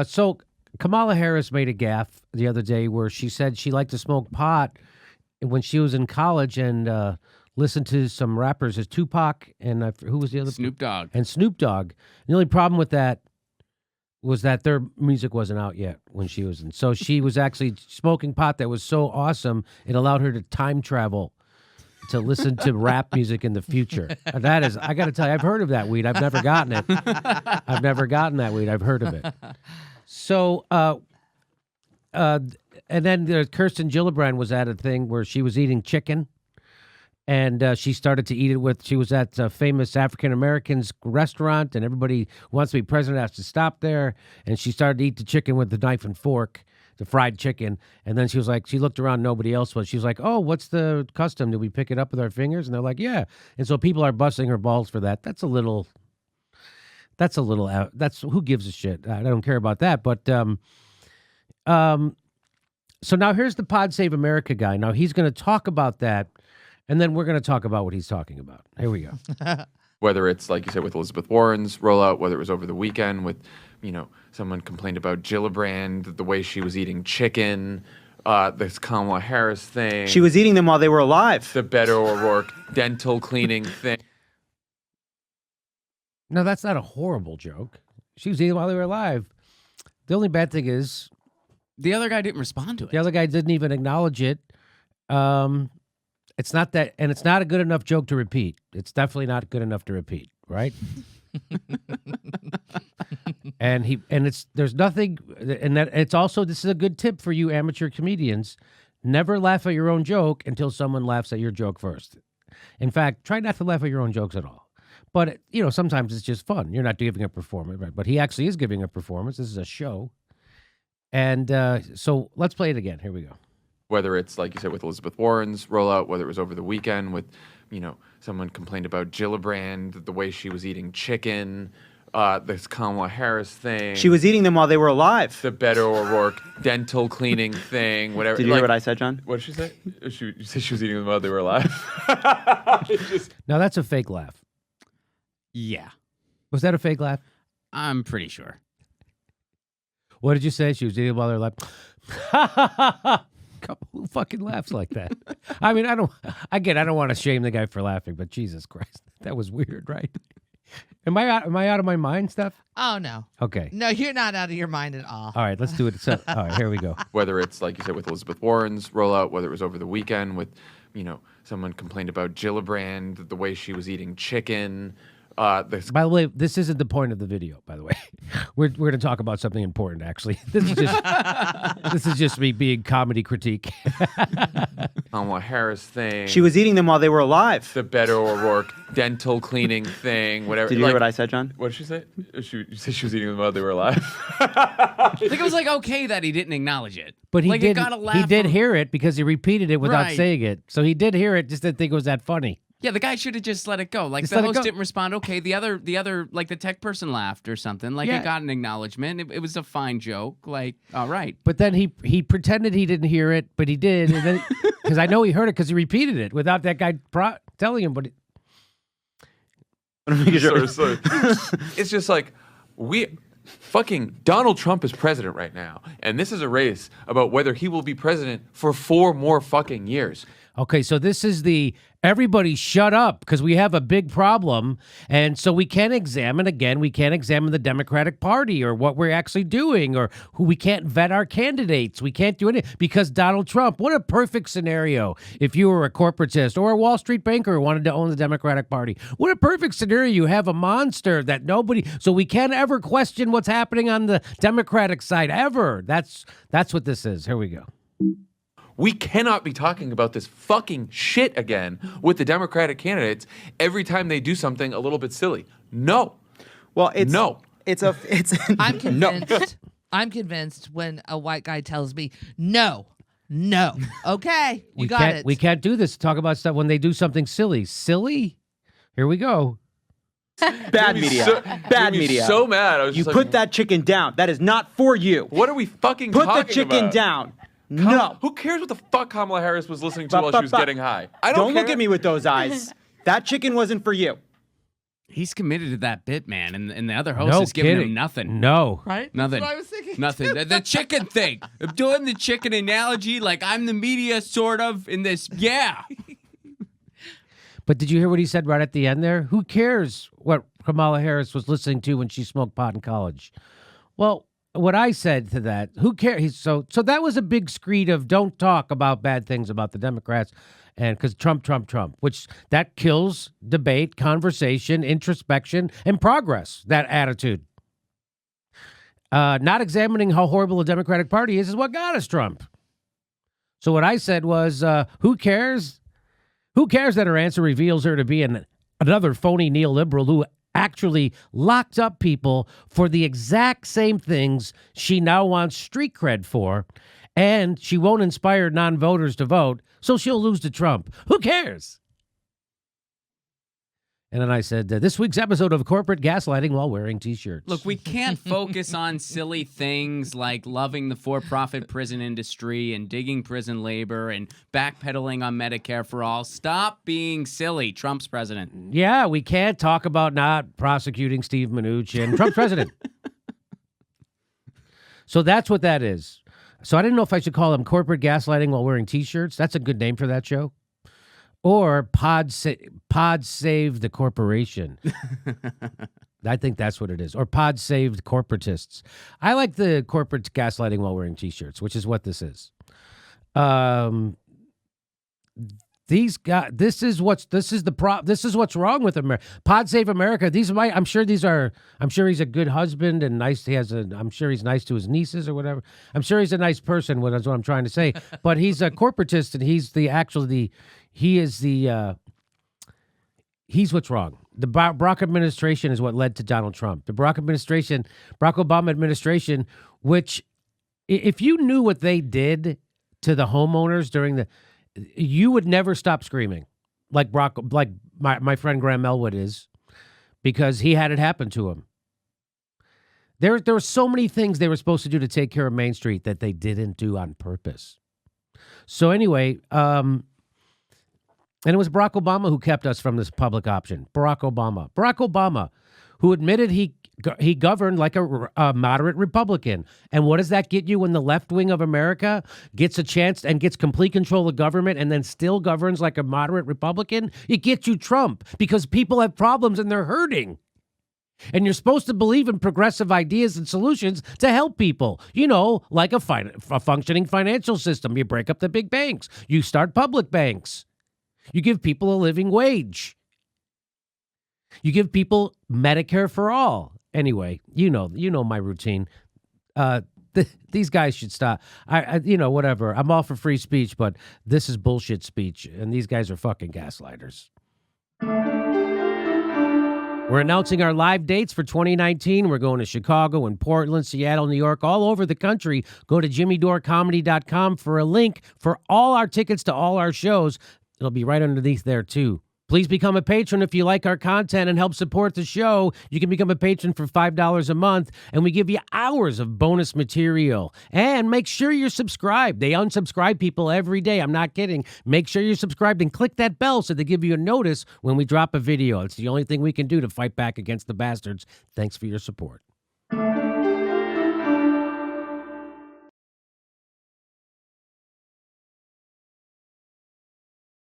So Kamala Harris made a gaffe the other day where she said she liked to smoke pot when she was in college and listened to some rappers as Tupac and who was the other? Snoop Dogg. And Snoop Dogg. The only problem with that was that their music wasn't out yet when she was in. So she was actually smoking pot that was so awesome, it allowed her to time travel to listen to rap music in the future. That is, I got to tell you, I've heard of that weed. I've never gotten it. I've never gotten that weed. I've heard of it. So, and then Kirsten Gillibrand was at a thing where she was eating chicken. And she started to eat it with, she was at a famous African-Americans restaurant, and everybody who wants to be president has to stop there. And she started to eat the chicken with the knife and fork, the fried chicken. And then she was like, she looked around, nobody else was. She was like, oh, what's the custom? Do we pick it up with our fingers? And they're like, yeah. And so people are busting her balls for that. That's who gives a shit? I don't care about that. But, so now here's the Pod Save America guy. Now he's going to talk about that. And then we're going to talk about what he's talking about. Here we go. Whether it's, like you said, with Elizabeth Warren's rollout, whether it was over the weekend with, someone complained about Gillibrand, the way she was eating chicken, this Kamala Harris thing. She was eating them while they were alive. The Beto O'Rourke dental cleaning thing. No, that's not a horrible joke. She was eating while they were alive. The only bad thing is the other guy didn't respond to it. The other guy didn't even acknowledge it. It's not that, and it's not a good enough joke to repeat. It's definitely not good enough to repeat, right? There's nothing, and that it's also, this is a good tip for you amateur comedians. Never laugh at your own joke until someone laughs at your joke first. In fact, try not to laugh at your own jokes at all. But, sometimes it's just fun. You're not giving a performance, right? But he actually is giving a performance. This is a show. And so let's play it again. Here we go. Whether it's, like you said, with Elizabeth Warren's rollout, whether it was over the weekend with, someone complained about Gillibrand, the way she was eating chicken, this Kamala Harris thing. She was eating them while they were alive. The Beto O'Rourke dental cleaning thing, whatever. Did you hear what I said, John? What did she say? You said she was eating them while they were alive? Now, that's a fake laugh. Yeah. Was that a fake laugh? I'm pretty sure. What did you say? She was eating while they were alive? Who fucking laughs like that? I mean, I don't want to shame the guy for laughing, but Jesus Christ, that was weird, right? Am I out of my mind, Steph? Oh, no. Okay. No, you're not out of your mind at all. All right, let's do it. So, all right, here we go. Whether it's, like you said, with Elizabeth Warren's rollout, whether it was over the weekend with, someone complained about Gillibrand, the way she was eating chicken. By the way, this isn't the point of the video. By the way, we're going to talk about something important. Actually, this is just me being comedy critique. Kamala Harris thing. She was eating them while they were alive. The Beto O'Rourke dental cleaning thing, whatever. Did you hear what I said, John? What did she say? You said she was eating them while they were alive. I think it was okay that he didn't acknowledge it. But he did. Got a laugh he did hear it because he repeated it without Right. saying it. So he did hear it, just didn't think it was that funny. Yeah, the guy should have just let it go. Like Just the let it host go. didn't respond. Okay, the other, like the tech person laughed or something. Like Yeah. it got an acknowledgement. It was a fine joke. Like, all right. But then he pretended he didn't hear it, but he did, and then because I know he heard it because he repeated it without that guy telling him. But It's just like fucking Donald Trump is president right now, and this is a race about whether he will be president for 4 more fucking years. okay, so this is everybody shut up because we have a big problem. And so we can't examine the Democratic Party or what we're actually doing, or who we can't vet our candidates. We can't do anything because Donald Trump. What a perfect scenario if you were a corporatist or a Wall Street banker who wanted to own the Democratic Party. What a perfect scenario. You have a monster that so we can't ever question what's happening on the Democratic side ever. That's what this is. Here we go. We cannot be talking about this fucking shit again with the Democratic candidates every time they do something a little bit silly. No. Well, it's no. It's I'm convinced. I'm convinced when a white guy tells me, no. Okay, you got it. We can't do this. Talk about stuff when they do something silly. Silly? Here we go. bad media. Bad media. So mad. I was You just put like, that chicken down. That is not for you. What are we fucking Put talking the chicken about? down. No. Who cares what the fuck Kamala Harris was listening to while she was getting high? I Don't don't look at me with those eyes. That chicken wasn't for you. He's committed to that bit, man, and the other host No is giving kidding. him nothing. No. Right? Nothing. That's what I was thinking. Nothing. The chicken thing. I'm doing the chicken analogy like I'm the media, sort of, in this. Yeah. But did you hear what he said right at the end there? Who cares what Kamala Harris was listening to when she smoked pot in college? Well, what I said to that, who cares? So that was a big screed of don't talk about bad things about the Democrats, and because Trump, which that kills debate, conversation, introspection, and progress. That attitude. Not examining how horrible the Democratic Party is what got us Trump. So what I said was, who cares? Who cares that her answer reveals her to be another phony neoliberal who actually locked up people for the exact same things she now wants street cred for, and she won't inspire non-voters to vote, so she'll lose to Trump. Who cares? And then I said, this week's episode of Corporate Gaslighting while wearing T-shirts. Look, we can't focus on silly things like loving the for-profit prison industry and digging prison labor and backpedaling on Medicare for all. Stop being silly. Trump's president. Yeah, we can't talk about not prosecuting Steve Mnuchin. Trump's president. So that's what that is. So I didn't know if I should call them Corporate Gaslighting while wearing T-shirts. That's a good name for that show. Or Pod Save the Corporation. I think that's what it is. Or Pod Saved Corporatists. I like the corporate gaslighting while wearing T-shirts, which is what this is. These guys. This is what's wrong with America. Pod Save America. I'm sure he's a good husband and nice. I'm sure he's nice to his nieces or whatever. I'm sure he's a nice person. That's what I'm trying to say. But he's a corporatist, and he's what's wrong. The Barack administration is what led to Donald Trump. The Barack Obama administration, which if you knew what they did to the homeowners you would never stop screaming like my friend Graham Elwood is, because he had it happen to him. There were so many things they were supposed to do to take care of Main Street that they didn't do on purpose. So anyway, and it was Barack Obama who kept us from this public option. Barack Obama, who admitted he governed like a moderate Republican. And what does that get you when the left wing of America gets a chance and gets complete control of government and then still governs like a moderate Republican? It gets you Trump, because people have problems and they're hurting. And you're supposed to believe in progressive ideas and solutions to help people. Like a functioning financial system. You break up the big banks. You start public banks. You give people a living wage. You give people Medicare for all. Anyway, you know my routine. These guys should stop. Whatever. I'm all for free speech, but this is bullshit speech, and these guys are fucking gaslighters. We're announcing our live dates for 2019. We're going to Chicago and Portland, Seattle, New York, all over the country. Go to jimmydorecomedy.com for a link for all our tickets to all our shows. It'll be right underneath there, too. Please become a patron if you like our content and help support the show. You can become a patron for $5 a month, and we give you hours of bonus material. And make sure you're subscribed. They unsubscribe people every day. I'm not kidding. Make sure you're subscribed and click that bell so they give you a notice when we drop a video. It's the only thing we can do to fight back against the bastards. Thanks for your support.